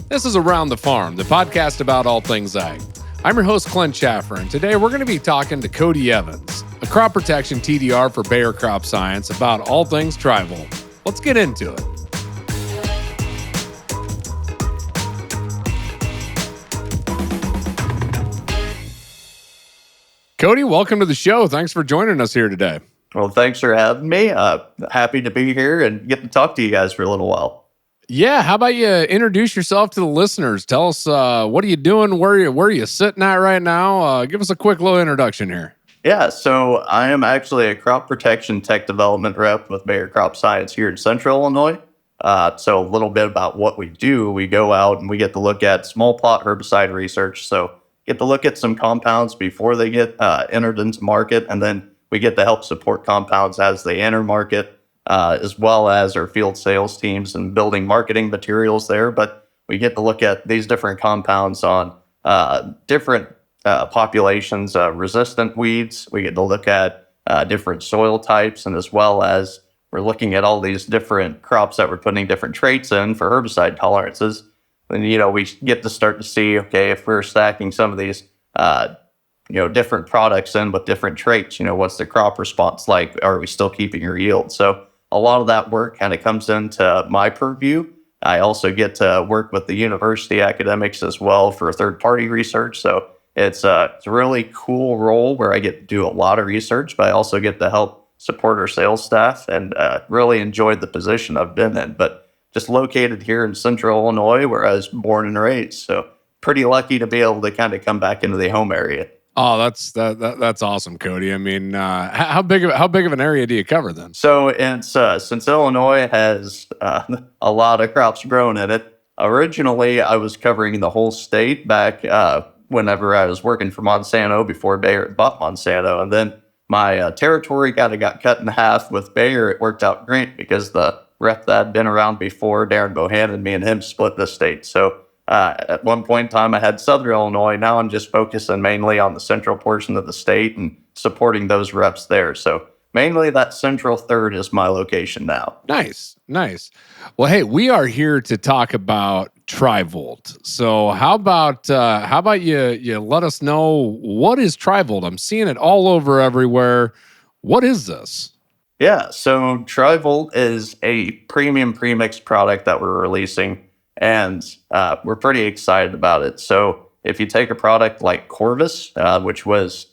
This is Around the Farm, the podcast about all things ag. I'm your host, Clint Chaffer, and today we're going to be talking to Cody Evans, a crop protection TDR for Bayer Crop Science, about all things TriVolt. Let's get into it. Cody, welcome to the show. Thanks for joining us here today. Well, thanks for having me. Happy to be here and get to talk to you guys for a little while. Yeah, how about you introduce yourself to the listeners? Tell us what are you doing, where are you sitting at right now? Give us a quick little introduction here. Yeah, so I am actually a crop protection tech development rep with Bayer Crop Science here in Central Illinois. So a little bit about what we do. We go out and we get to look at small plot herbicide research. So get to look at some compounds before they get entered into market, and then we get to help support compounds as they enter market, as well as our field sales teams and building marketing materials there. But we get to look at these different compounds on different populations, resistant weeds. We get to look at different soil types, and as well as we're looking at all these different crops that we're putting different traits in for herbicide tolerances. And, we get to start to see, okay, if we're stacking some of these, different products in with different traits, what's the crop response like? Are we still keeping your yield? So a lot of that work kind of comes into my purview. I also get to work with the university academics as well for third-party research. So it's a really cool role where I get to do a lot of research, but I also get to help support our sales staff and really enjoyed the position I've been in. But just located here in Central Illinois, where I was born and raised. So pretty lucky to be able to kind of come back into the home area. Oh, that's awesome, Cody. I mean, how big of an area do you cover then? So it's since Illinois has a lot of crops grown in it. Originally, I was covering the whole state back whenever I was working for Monsanto before Bayer bought Monsanto, and then my territory kind of got cut in half with Bayer. It worked out great because the rep that had been around before, Darren Bohannon, me and him split the state. So at one point in time, I had Southern Illinois. Now I'm just focusing mainly on the central portion of the state and supporting those reps there. So mainly that central third is my location now. Nice. Well, hey, we are here to talk about TriVolt. So how about you let us know, what is TriVolt? I'm seeing it all over everywhere. What is this? Yeah, so TriVolt is a premium premix product that we're releasing, and we're pretty excited about it. So if you take a product like Corvus, which was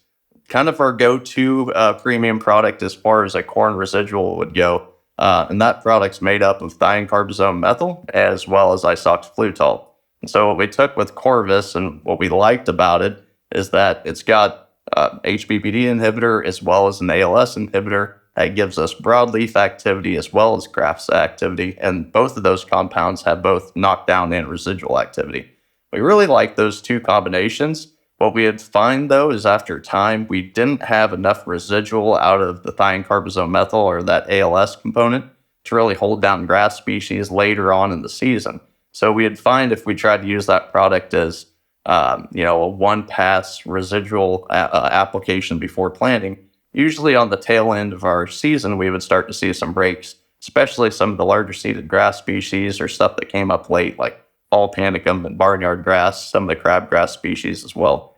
kind of our go-to premium product as far as a corn residual would go, and that product's made up of thiocarbazone methyl as well as isoxaflutol. And so what we took with Corvus and what we liked about it is that it's got HBPD inhibitor as well as an ALS inhibitor. That gives us broadleaf activity as well as graft activity, and both of those compounds have both knockdown and residual activity. We really like those two combinations. What we had find, though, is after time, we didn't have enough residual out of the thiocarbazone methyl or that ALS component to really hold down grass species later on in the season. So we had find if we tried to use that product as a one-pass residual application before planting, usually on the tail end of our season, we would start to see some breaks, especially some of the larger seeded grass species or stuff that came up late, like fall panicum and barnyard grass, some of the crabgrass species as well.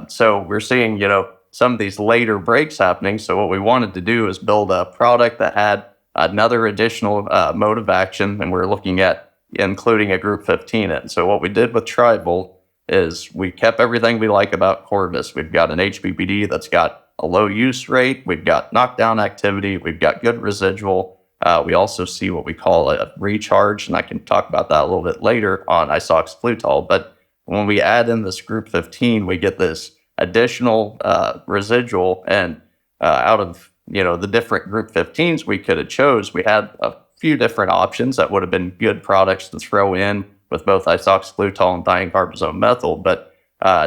So we're seeing, some of these later breaks happening. So what we wanted to do is build a product that had another additional mode of action, and we're looking at including a group 15 in. So what we did with TriVolt is we kept everything we like about Corvus. We've got an HBPD that's got a low use rate, we've got knockdown activity, we've got good residual. We also see what we call a recharge, and I can talk about that a little bit later on isoxaflutol. But when we add in this group 15, we get this additional residual, and out of the different group 15s we could have chose, we had a few different options that would have been good products to throw in with both isoxaflutol and thiocarbazone methyl. But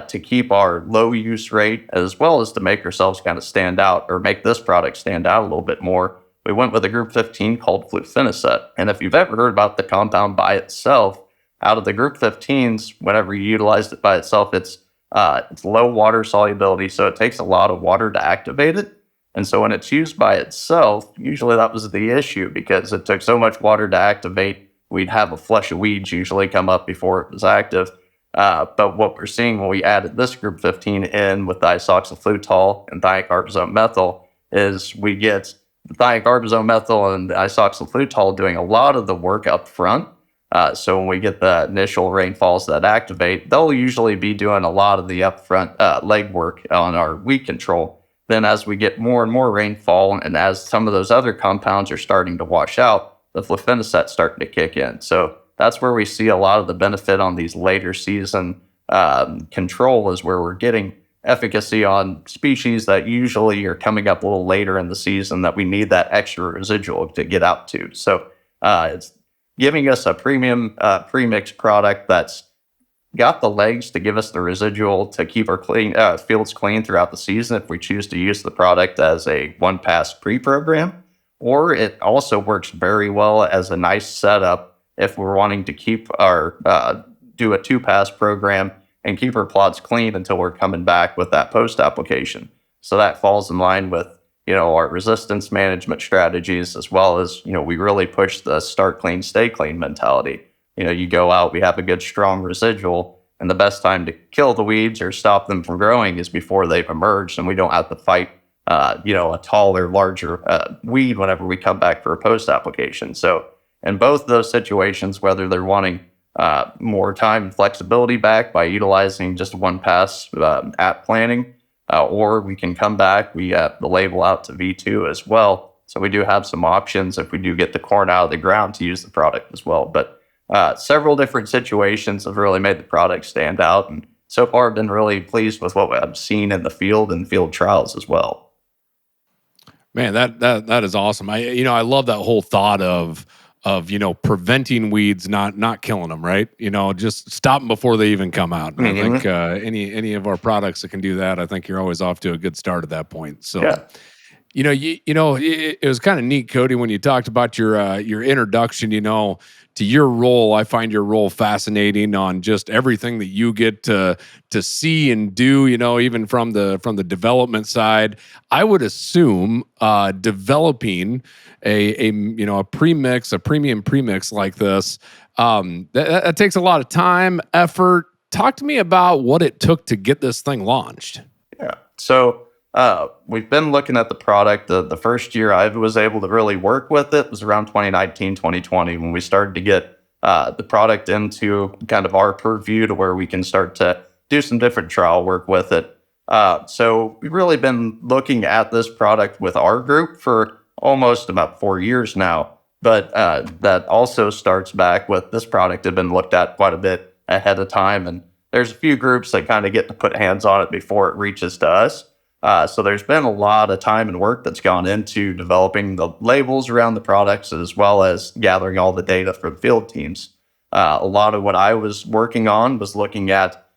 to keep our low use rate, as well as to make ourselves kind of stand out or make this product stand out a little bit more, we went with a group 15 called flufenicet. And if you've ever heard about the compound by itself, out of the group 15s, whenever you utilized it by itself, it's low water solubility, so it takes a lot of water to activate it. And so when it's used by itself, usually that was the issue because it took so much water to activate we'd have a flush of weeds usually come up before it was active. But what we're seeing when we added this group 15 in with disoxyflutol and thiacarbazone methyl is we get the thiacarbazone methyl and the isoxyflutol doing a lot of the work up front. So when we get the initial rainfalls that activate, they'll usually be doing a lot of the upfront legwork on our weed control. Then as we get more and more rainfall, and as some of those other compounds are starting to wash out, the flufenaset's starting to kick in. So that's where we see a lot of the benefit on these later season control, is where we're getting efficacy on species that usually are coming up a little later in the season that we need that extra residual to get out to. So it's giving us a premium premixed product that's got the legs to give us the residual to keep our fields clean throughout the season if we choose to use the product as a one-pass pre-program. Or it also works very well as a nice setup if we're wanting to keep our do a two-pass program and keep our plots clean until we're coming back with that post-application. So that falls in line with our resistance management strategies, as well as, we really push the start clean, stay clean mentality. You go out, we have a good, strong residual, and the best time to kill the weeds or stop them from growing is before they've emerged, and we don't have to fight, a taller, larger weed whenever we come back for a post-application. So in both those situations, whether they're wanting more time and flexibility back by utilizing just one pass at planting, or we can come back, we have the label out to V2 as well. So we do have some options if we do get the corn out of the ground to use the product as well. But several different situations have really made the product stand out. And so far I've been really pleased with what I've seen in the field and field trials as well. Man, that is awesome. I love that whole thought of preventing weeds, not killing them, right? Just stop them before they even come out. And I think any of our products that can do that, I think you're always off to a good start at that point. So, Yeah. It was kind of neat, Cody, when you talked about your introduction, to your role. I find your role fascinating on just everything that you get to see and do, even from the development side. I would assume developing a premix, a premium premix like this, that takes a lot of time, effort. Talk to me about what it took to get this thing launched. Yeah. So we've been looking at the product. The first year I was able to really work with it was around 2019, 2020, when we started to get the product into kind of our purview to where we can start to do some different trial work with it. So we've really been looking at this product with our group for almost about 4 years now. But that also starts back with this product had been looked at quite a bit ahead of time. And there's a few groups that kind of get to put hands on it before it reaches to us. So there's been a lot of time and work that's gone into developing the labels around the products, as well as gathering all the data for the field teams. A lot of what I was working on was looking at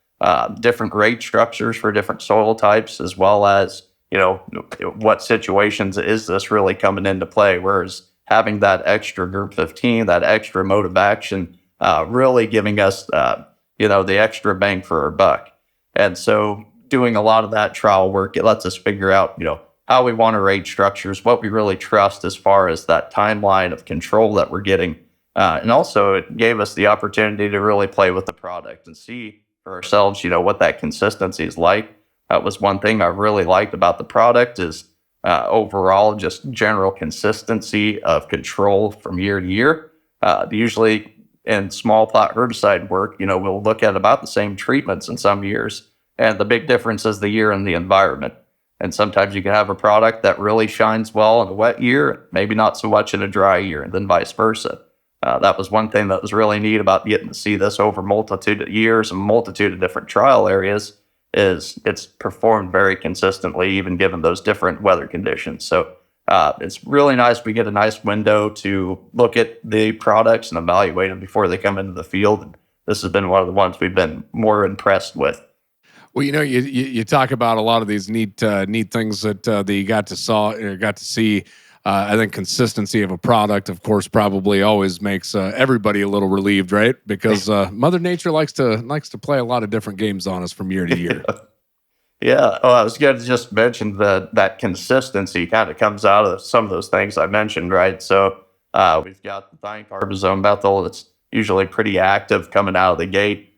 different rate structures for different soil types, as well as, what situations is this really coming into play? Whereas having that extra group 15, that extra mode of action, really giving us, the extra bang for our buck. And so doing a lot of that trial work, it lets us figure out, how we want to rate structures, what we really trust as far as that timeline of control that we're getting. And also it gave us the opportunity to really play with the product and see for ourselves, what that consistency is like. That was one thing I really liked about the product is overall just general consistency of control from year to year. Usually in small plot herbicide work, we'll look at about the same treatments in some years. And the big difference is the year and the environment. And sometimes you can have a product that really shines well in a wet year, maybe not so much in a dry year, and then vice versa. That was one thing that was really neat about getting to see this over multitude of years and multitude of different trial areas is it's performed very consistently, even given those different weather conditions. So it's really nice. We get a nice window to look at the products and evaluate them before they come into the field. And this has been one of the ones we've been more impressed with. Well, you talk about a lot of these neat things that you got to see. I think consistency of a product, of course, probably always makes everybody a little relieved, right? Because Mother Nature likes to play a lot of different games on us from year to year. Yeah. Oh, I was going to just mention that consistency kind of comes out of some of those things I mentioned, right? So We've got the thiocarbazone methyl that's usually pretty active coming out of the gate.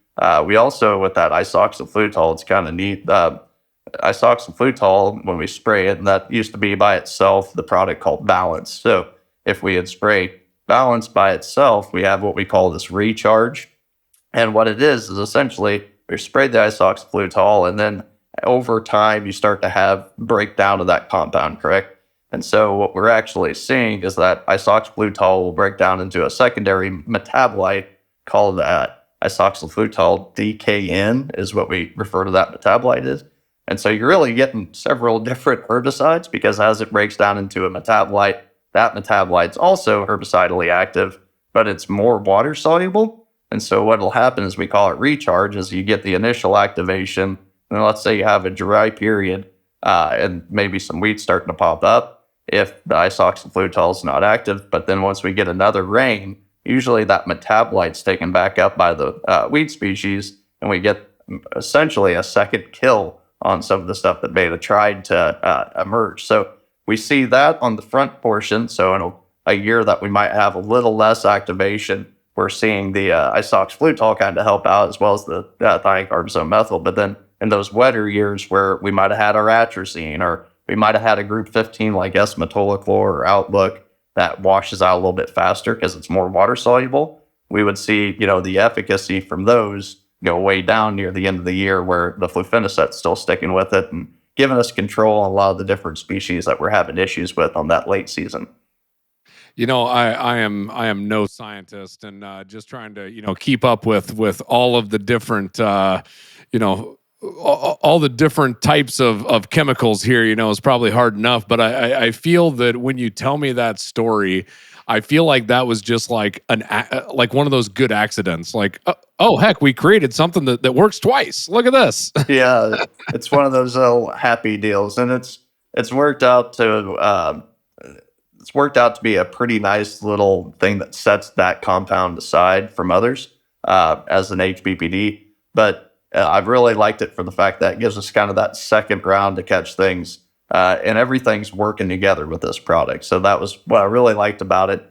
We also, with that isoxaflutol, it's kind of neat. Isoxaflutol, when we spray it, and that used to be by itself the product called Balance. So if we had sprayed Balance by itself, we have what we call this recharge. And what it is essentially we sprayed the isoxaflutol, and then over time you start to have breakdown of that compound, correct? And so what we're actually seeing is that isoxaflutol will break down into a secondary metabolite called isoxaflutol DKN is what we refer to that metabolite as. And so you're really getting several different herbicides because as it breaks down into a metabolite, that metabolite's also herbicidally active, but it's more water soluble. And so what will happen is we call it recharge is you get the initial activation. And let's say you have a dry period and maybe some weeds starting to pop up if the isoxaflutol is not active. But then once we get another rain, usually that metabolite's taken back up by the weed species and we get essentially a second kill on some of the stuff that may have tried to emerge. So we see that on the front portion. So in a year that we might have a little less activation, we're seeing the isoxaflutol kind of help out as well as the thiocarbazone methyl. But then in those wetter years where we might have had our atrazine or we might have had a group 15 like S-metolachlor or Outlook that washes out a little bit faster because it's more water soluble, we would see, the efficacy from those go way down near the end of the year where the flufeniset's still sticking with it and giving us control on a lot of the different species that we're having issues with on that late season. I am no scientist and just trying to keep up with all of the different all the different types of chemicals here is probably hard enough, but I feel that when you tell me that story, I feel like that was just like like one of those good accidents. Like, oh heck, we created something that works twice. Look at this. Yeah, it's one of those little happy deals, and it's worked out to be a pretty nice little thing that sets that compound aside from others as an HBPD. But I've really liked it for the fact that it gives us kind of that second round to catch things, and everything's working together with this product. So that was what I really liked about it.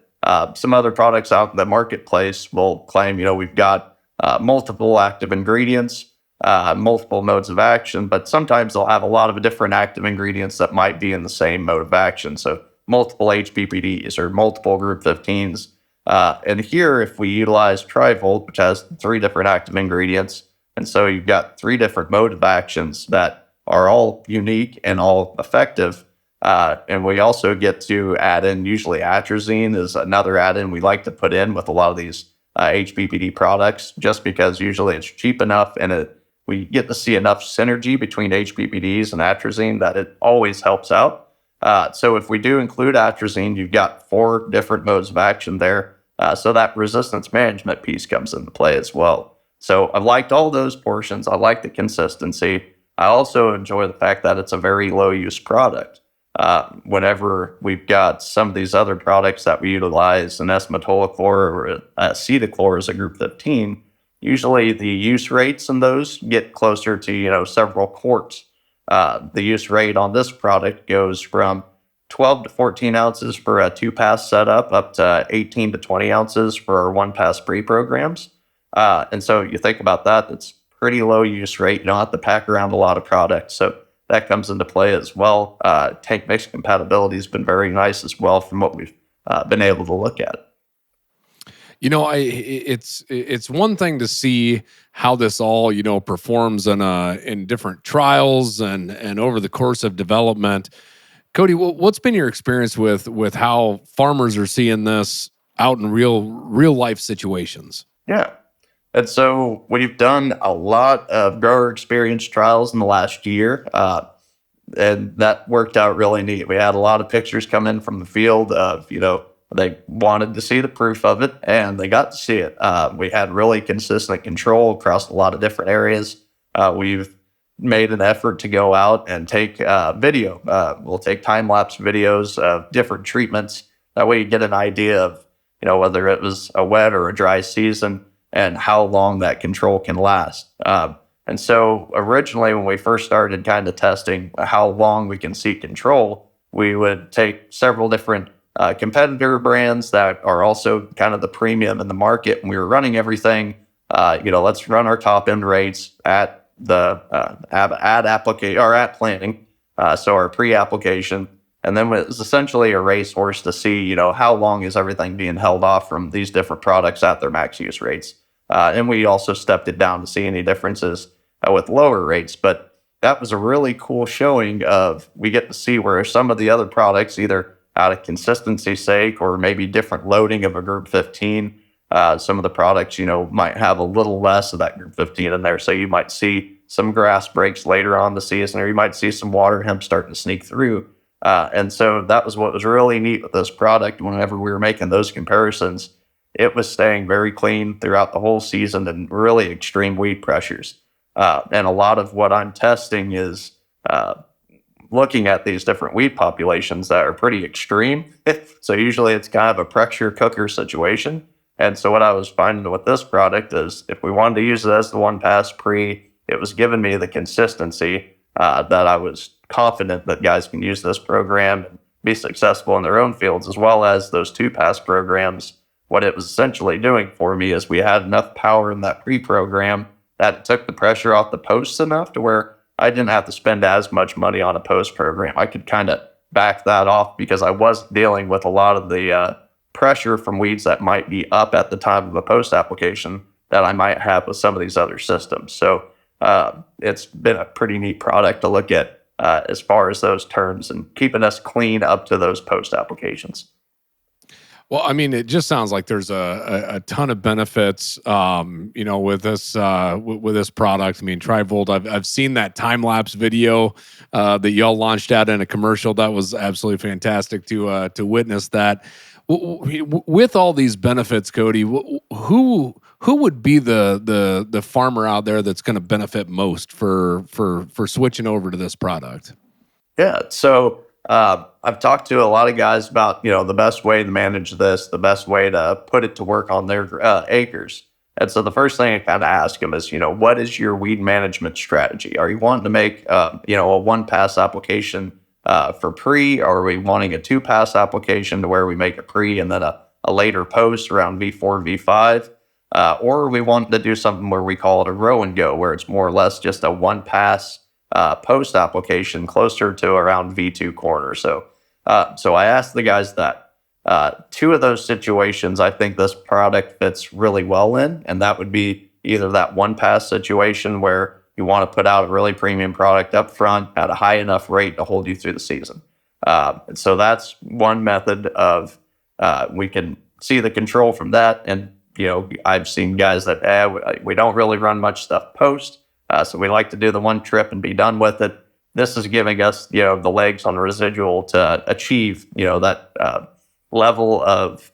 Some other products out in the marketplace will claim, we've got multiple active ingredients, multiple modes of action, but sometimes they'll have a lot of different active ingredients that might be in the same mode of action. So multiple HPPDs or multiple group 15s. And here, if we utilize TriVolt, which has 3 different active ingredients, and so you've got 3 different mode of actions that are all unique and all effective. And we also get to add in, usually atrazine is another add-in we like to put in with a lot of these HPPD products, just because usually it's cheap enough and we get to see enough synergy between HPPDs and atrazine that it always helps out. So if we do include atrazine, you've got 4 different modes of action there. So that resistance management piece comes into play as well. So I liked all those portions. I like the consistency. I also enjoy the fact that it's a very low use product. Whenever we've got some of these other products that we utilize, an S-metolachlor or acetochlor as a group 15, usually the use rates in those get closer to, several quarts. The use rate on this product goes from 12 to 14 ounces for a 2-pass setup up to 18 to 20 ounces for our 1-pass pre-programs. And so you think about that, that's pretty low use rate. You don't have to pack around a lot of product. So that comes into play as well. Tank mix compatibility has been very nice as well from what we've been able to look at. It's one thing to see how this all performs in different trials and over the course of development. Cody, what's been your experience with how farmers are seeing this out in real life situations? Yeah. And so we've done a lot of grower experience trials in the last year, and that worked out really neat. We had a lot of pictures come in from the field of, they wanted to see the proof of it, and they got to see it. We had really consistent control across a lot of different areas. We've made an effort to go out and take video. We'll take time-lapse videos of different treatments. That way you get an idea of, whether it was a wet or a dry season, and how long that control can last. And so originally when we first started kind of testing how long we can see control, we would take several different competitor brands that are also kind of the premium in the market. And we were running everything, let's run our top end rates at the at planting, so our pre-application, and then it was essentially a racehorse to see, how long is everything being held off from these different products at their max use rates. And we also stepped it down to see any differences with lower rates. But that was a really cool showing of we get to see where some of the other products, either out of consistency's sake or maybe different loading of a group 15, some of the products, might have a little less of that group 15 in there. So you might see some grass breaks later on the season, or you might see some water hemp starting to sneak through. And so that was what was really neat with this product. Whenever we were making those comparisons, it was staying very clean throughout the whole season and really extreme weed pressures. And a lot of what I'm testing is looking at these different weed populations that are pretty extreme. So usually it's kind of a pressure cooker situation. And so what I was finding with this product is if we wanted to use it as the one pass pre, it was giving me the consistency that I was confident that guys can use this program and be successful in their own fields, as well as those two pass programs. What it was essentially doing for me is we had enough power in that pre-program that it took the pressure off the posts enough to where I didn't have to spend as much money on a post program. I could kind of back that off because I was dealing with a lot of the pressure from weeds that might be up at the time of a post application that I might have with some of these other systems. So it's been a pretty neat product to look at as far as those terms and keeping us clean up to those post applications. Well, I mean, it just sounds like there's a ton of benefits, with this with this product. I mean, TriVolt. I've seen that time lapse video that y'all launched out in a commercial. That was absolutely fantastic to witness that. With all these benefits, Cody, who would be the farmer out there that's going to benefit most for switching over to this product? Yeah, so I've talked to a lot of guys about the best way to manage this, the best way to put it to work on their acres. And so the first thing I kind of ask them is, what is your weed management strategy? Are you wanting to make a one pass application for pre, or are we wanting a two pass application to where we make a pre and then a later post around V4, V5? Or we want to do something where we call it a row and go, where it's more or less just a one pass post application closer to around V2 corner. So I asked the guys that two of those situations I think this product fits really well in, and that would be either that one pass situation where you want to put out a really premium product up front at a high enough rate to hold you through the season. And so that's one method of we can see the control from that. And I've seen guys that we don't really run much stuff post, so we like to do the one trip and be done with it. This is giving us the legs on the residual to achieve that level of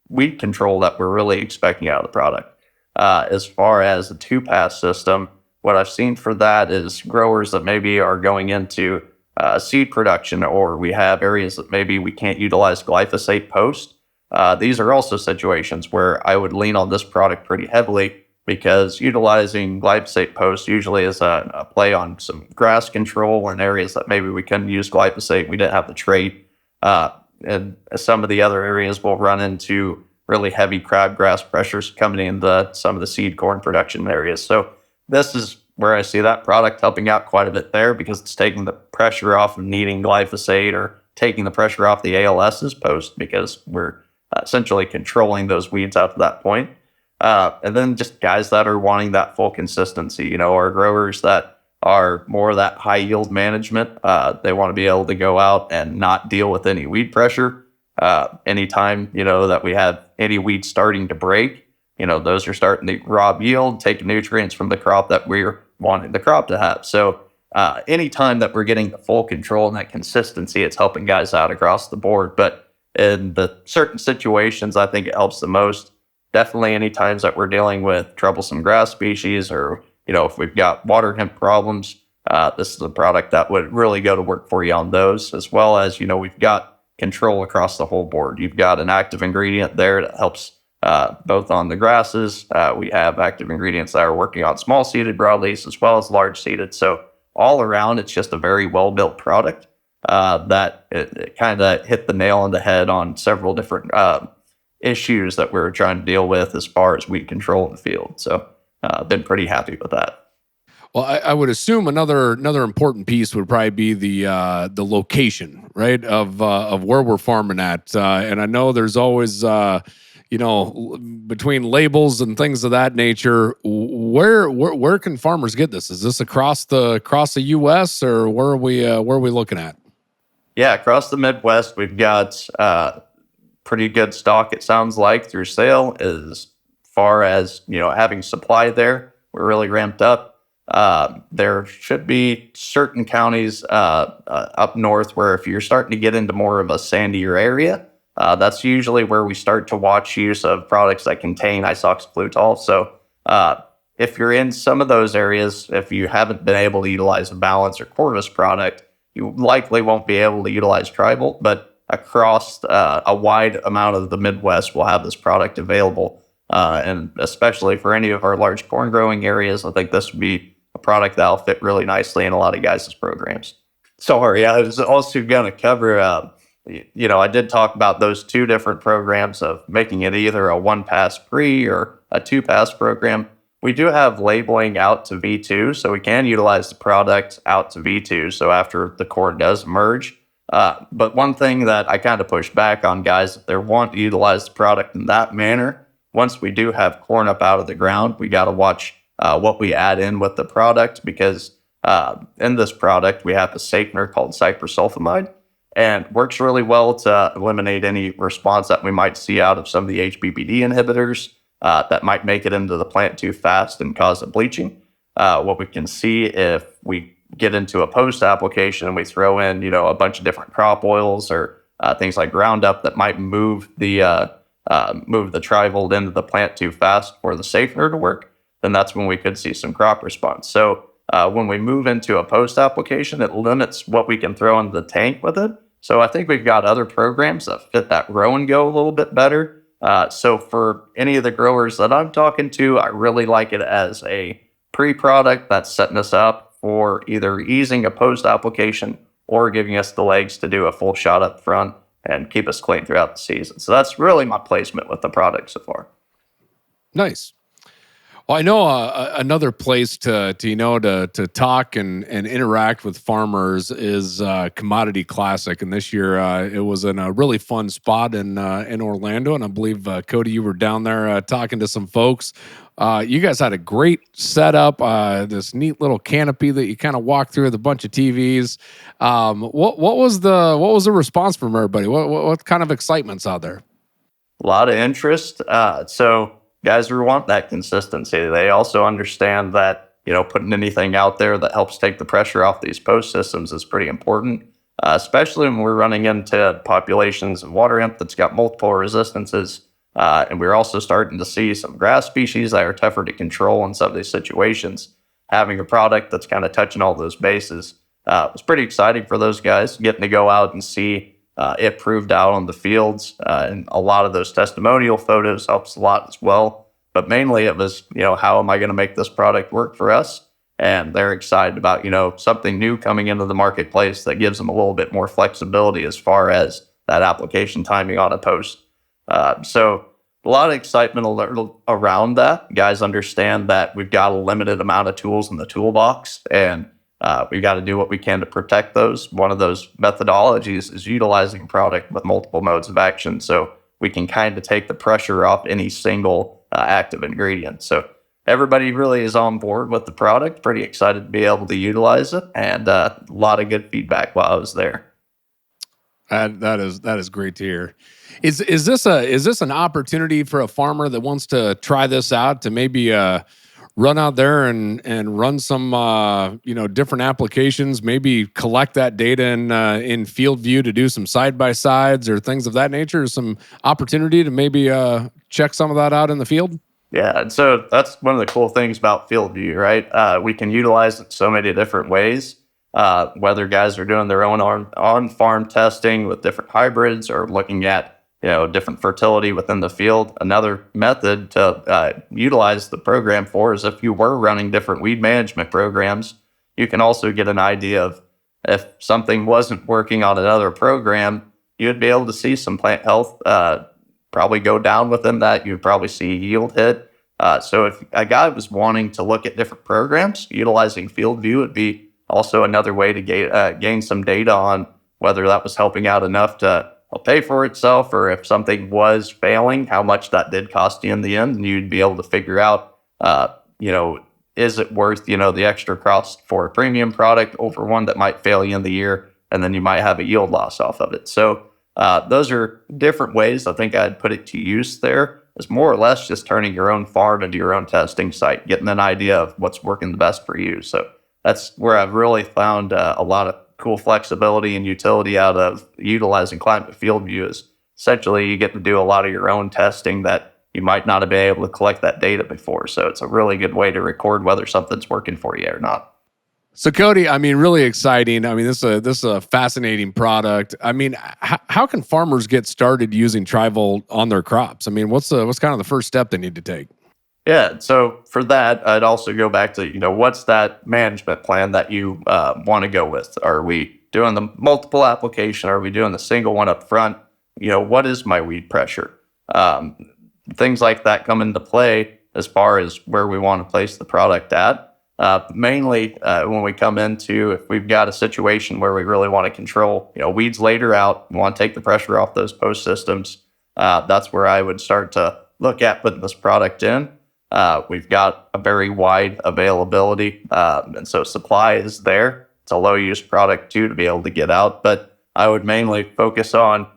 weed control that we're really expecting out of the product. As far as the two pass system, what I've seen for that is growers that maybe are going into seed production, or we have areas that maybe we can't utilize glyphosate post. These are also situations where I would lean on this product pretty heavily, because utilizing glyphosate post usually is a play on some grass control in areas that maybe we couldn't use glyphosate. We didn't have the trait. And some of the other areas will run into really heavy crabgrass pressures coming into some of the seed corn production areas. So this is where I see that product helping out quite a bit there, because it's taking the pressure off of needing glyphosate, or taking the pressure off the ALS's post, because we're essentially controlling those weeds out to that point. And then just guys that are wanting that full consistency, or growers that are more of that high yield management. They want to be able to go out and not deal with any weed pressure. Anytime, that we have any weeds starting to break, those are starting to rob yield, take nutrients from the crop that we're wanting the crop to have. So anytime that we're getting the full control and that consistency, it's helping guys out across the board. But in the certain situations, I think it helps the most. Definitely any times that we're dealing with troublesome grass species, or, if we've got water hemp problems, this is a product that would really go to work for you on those, as well as, we've got control across the whole board. You've got an active ingredient there that helps both on the grasses. We have active ingredients that are working on small seeded broadleafs as well as large seeded. So all around, it's just a very well built product. that it kind of hit the nail on the head on several different issues that we were trying to deal with as far as weed control in the field. So been pretty happy with that. Well, I would assume another important piece would probably be the location, right, of where we're farming at. And I know there's always between labels and things of that nature. Where can farmers get this? Is this across the U.S. or where are we looking at? Yeah, across the Midwest, we've got pretty good stock. It sounds like through sale as far as having supply there. We're really ramped up. There should be certain counties up north where if you're starting to get into more of a sandier area, that's usually where we start to watch use of products that contain isoxaflutol. So if you're in some of those areas, if you haven't been able to utilize a Balance or Corvus product, you likely won't be able to utilize TriVolt, but across a wide amount of the Midwest, we'll have this product available. And especially for any of our large corn growing areas, I think this would be a product that'll fit really nicely in a lot of guys' programs. Sorry, I was also going to cover, I did talk about those two different programs of making it either a one-pass pre or a two-pass program. We do have labeling out to V2, so we can utilize the product out to V2, so after the corn does emerge. But one thing that I kind of push back on guys, if they want to utilize the product in that manner, once we do have corn up out of the ground, we got to watch what we add in with the product, because in this product, we have a safener called cyprosulfamide, and works really well to eliminate any response that we might see out of some of the HBPD inhibitors that might make it into the plant too fast and cause a bleaching. What we can see if we get into a post application and we throw in, a bunch of different crop oils or things like Roundup that might move the TriVolt into the plant too fast for the safener to work, then that's when we could see some crop response. So when we move into a post application, it limits what we can throw into the tank with it. So I think we've got other programs that fit that grow and go a little bit better. So for any of the growers that I'm talking to, I really like it as a pre-product that's setting us up for either easing a post application or giving us the legs to do a full shot up front and keep us clean throughout the season. So that's really my placement with the product so far. Nice. Well, I know another place to talk and interact with farmers is Commodity Classic, and this year it was in a really fun spot in Orlando, and I believe Cody, you were down there talking to some folks. You guys had a great setup, this neat little canopy that you kind of walked through with a bunch of TVs. What was the response from everybody? What kind of excitement's out there? A lot of interest. So guys who want that consistency, they also understand that, putting anything out there that helps take the pressure off these post systems is pretty important, especially when we're running into populations of water hemp that's got multiple resistances. And we're also starting to see some grass species that are tougher to control in some of these situations. Having a product that's kind of touching all those bases was pretty exciting for those guys, getting to go out and see it proved out on the fields, and a lot of those testimonial photos helps a lot as well. But mainly it was, how am I going to make this product work for us? And they're excited about, something new coming into the marketplace that gives them a little bit more flexibility as far as that application timing on a post. So a lot of excitement around that. Guys understand that we've got a limited amount of tools in the toolbox, and we've got to do what we can to protect those. One of those methodologies is utilizing a product with multiple modes of action, so we can kind of take the pressure off any single active ingredient. So everybody really is on board with the product, pretty excited to be able to utilize it, and a lot of good feedback while I was there. That is great to hear. Is this an opportunity for a farmer that wants to try this out to maybe run out there and run some different applications, maybe collect that data in FieldView to do some side by sides or things of that nature? Some opportunity to maybe check some of that out in the field? Yeah, and so that's one of the cool things about FieldView, right? We can utilize it so many different ways. Whether guys are doing their own on-farm testing with different hybrids or looking at different fertility within the field. Another method to utilize the program for is if you were running different weed management programs, you can also get an idea of if something wasn't working on another program, you'd be able to see some plant health probably go down within that. You'd probably see yield hit. So if a guy was wanting to look at different programs, utilizing FieldView would be also another way to gain some data on whether that was helping out enough to pay for itself, or if something was failing, how much that did cost you in the end, and you'd be able to figure out, is it worth, the extra cost for a premium product over one that might fail you in the year, and then you might have a yield loss off of it. So those are different ways I think I'd put it to use there. It's more or less just turning your own farm into your own testing site, getting an idea of what's working the best for you. So that's where I've really found a lot of cool flexibility and utility out of utilizing Climate FieldView. Is essentially you get to do a lot of your own testing that you might not have been able to collect that data before. So it's a really good way to record whether something's working for you or not. So Cody, I mean, really exciting. I mean, this is a fascinating product. I mean, how can farmers get started using TriVolt on their crops? I mean, what's kind of the first step they need to take? Yeah, so for that, I'd also go back to, what's that management plan that you want to go with? Are we doing the multiple application? Are we doing the single one up front? What is my weed pressure? Things like that come into play as far as where we want to place the product at. Mainly when we come into, if we've got a situation where we really want to control, weeds later out, we want to take the pressure off those post systems, that's where I would start to look at putting this product in. We've got a very wide availability, and so supply is there. It's a low use product too to be able to get out, but I would mainly focus on,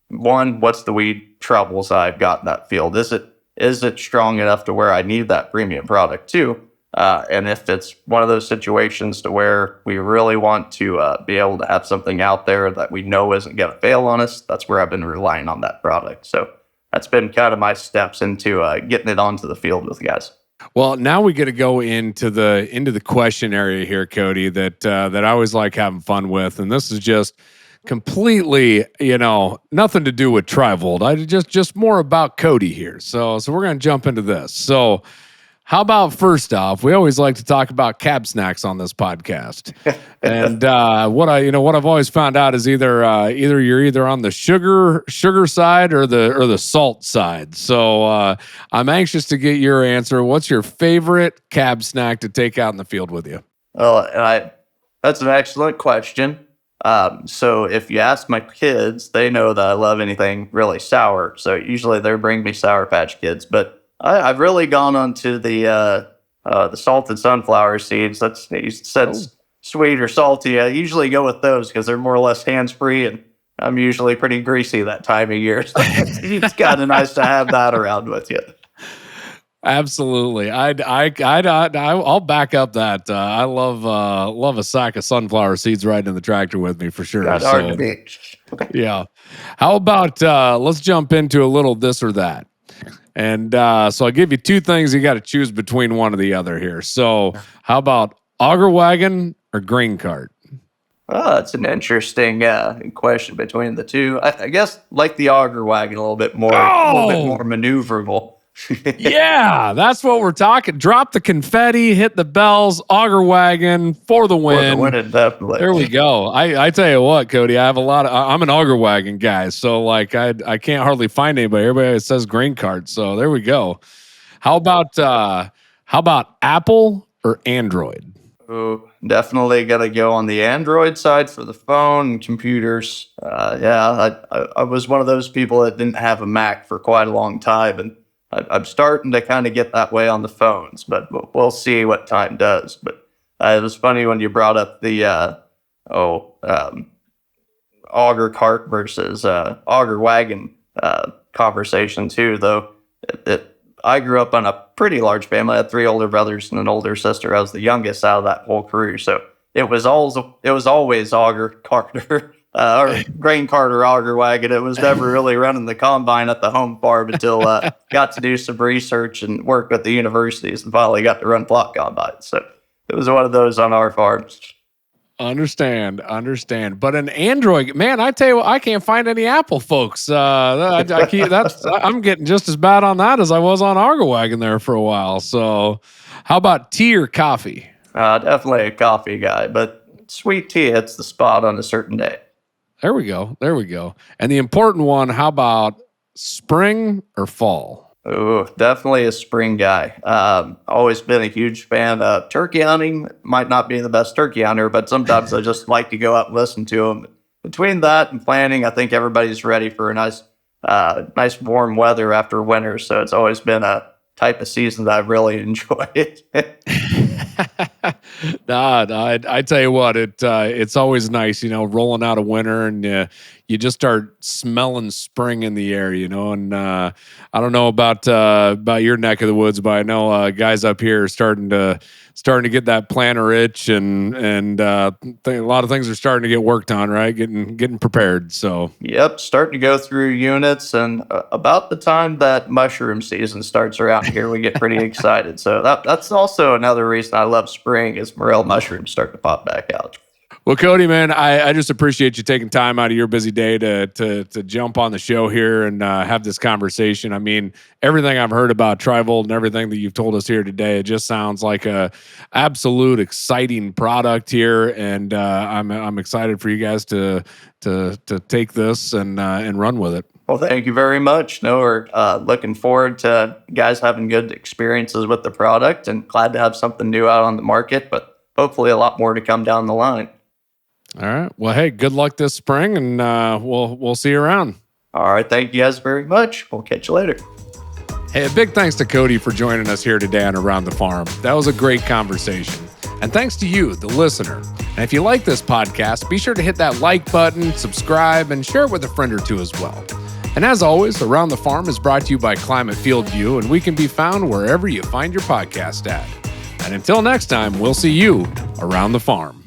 one, what's the weed troubles I've got in that field? Is it strong enough to where I need that premium product too? And if it's one of those situations to where we really want to be able to have something out there that we know isn't going to fail on us, that's where I've been relying on that product. So that's been kind of my steps into getting it onto the field with guys. Well, now we get to go into the question area here, Cody, that I always like having fun with, and this is just completely, nothing to do with TriVolt. I just more about Cody here. So we're gonna jump into this. So how about first off, we always like to talk about cab snacks on this podcast, and what I've always found out is either you're on the sugar side or the salt side. So I'm anxious to get your answer. What's your favorite cab snack to take out in the field with you? Well, that's an excellent question. So if you ask my kids, they know that I love anything really sour. So usually they bring me Sour Patch Kids, but I've really gone onto the salted sunflower seeds. You said sweet or salty. I usually go with those because they're more or less hands-free, and I'm usually pretty greasy that time of year. So it's kind of nice to have that around with you. Absolutely, I'll back up that. I love a sack of sunflower seeds riding in the tractor with me for sure. That's hard to beat. Yeah. How about let's jump into a little this or that. And so I'll give you two things. You got to choose between one or the other here. So how about auger wagon or grain cart? Oh, that's an interesting question between the two. I guess like the auger wagon a little bit more maneuverable. Yeah, that's what we're talking. Drop the confetti, hit the bells, auger wagon for the win. For the win, definitely. There we go. I tell you what, Cody, I have I'm an auger wagon guy, so like I can't hardly find anybody. Everybody says grain cart, so there we go. How about Apple or Android? Ooh, definitely got to go on the Android side for the phone and computers. I was one of those people that didn't have a Mac for quite a long time, and I'm starting to kind of get that way on the phones, but we'll see what time does. But it was funny when you brought up the auger cart versus auger wagon conversation too, though. I grew up on a pretty large family. I had 3 older brothers and an older sister. I was the youngest out of that whole crew, so it was always auger carter. Or grain cart or auger wagon. It was never really running the combine at the home farm until got to do some research and work at the universities and finally got to run plot combines. So it was one of those on our farms. Understand. But an Android, man, I tell you what, I can't find any Apple folks. I'm getting just as bad on that as I was on auger wagon there for a while. So how about tea or coffee? Definitely a coffee guy, but sweet tea hits the spot on a certain day. There we go. There we go. And the important one, how about spring or fall? Oh, definitely a spring guy. Always been a huge fan of turkey hunting. Might not be the best turkey hunter, but sometimes I just like to go out and listen to them. Between that and planning, I think everybody's ready for a nice warm weather after winter. So it's always been a type of season that I've really enjoyed. I tell you what, it's always nice, rolling out of winter and you just start smelling spring in the air, and I don't know about your neck of the woods, but I know guys up here are starting to get that planter itch and a lot of things are starting to get worked on, right? Getting prepared. So yep, starting to go through units, and about the time that mushroom season starts around here, we get pretty excited. So that's also another reason I love spring is morel mushrooms start to pop back out. Well, Cody, man, I just appreciate you taking time out of your busy day to jump on the show here and have this conversation. I mean, everything I've heard about TriVolt and everything that you've told us here today, it just sounds like a absolute exciting product here, and I'm excited for you guys to take this and run with it. Well, thank you very much. No, we're looking forward to guys having good experiences with the product, and glad to have something new out on the market, but hopefully a lot more to come down the line. All right. Well, hey, good luck this spring, and we'll see you around. All right. Thank you guys very much. We'll catch you later. Hey, a big thanks to Cody for joining us here today on Around the Farm. That was a great conversation. And thanks to you, the listener. And if you like this podcast, be sure to hit that like button, subscribe, and share it with a friend or two as well. And as always, Around the Farm is brought to you by Climate FieldView, and we can be found wherever you find your podcast at. And until next time, we'll see you around the farm.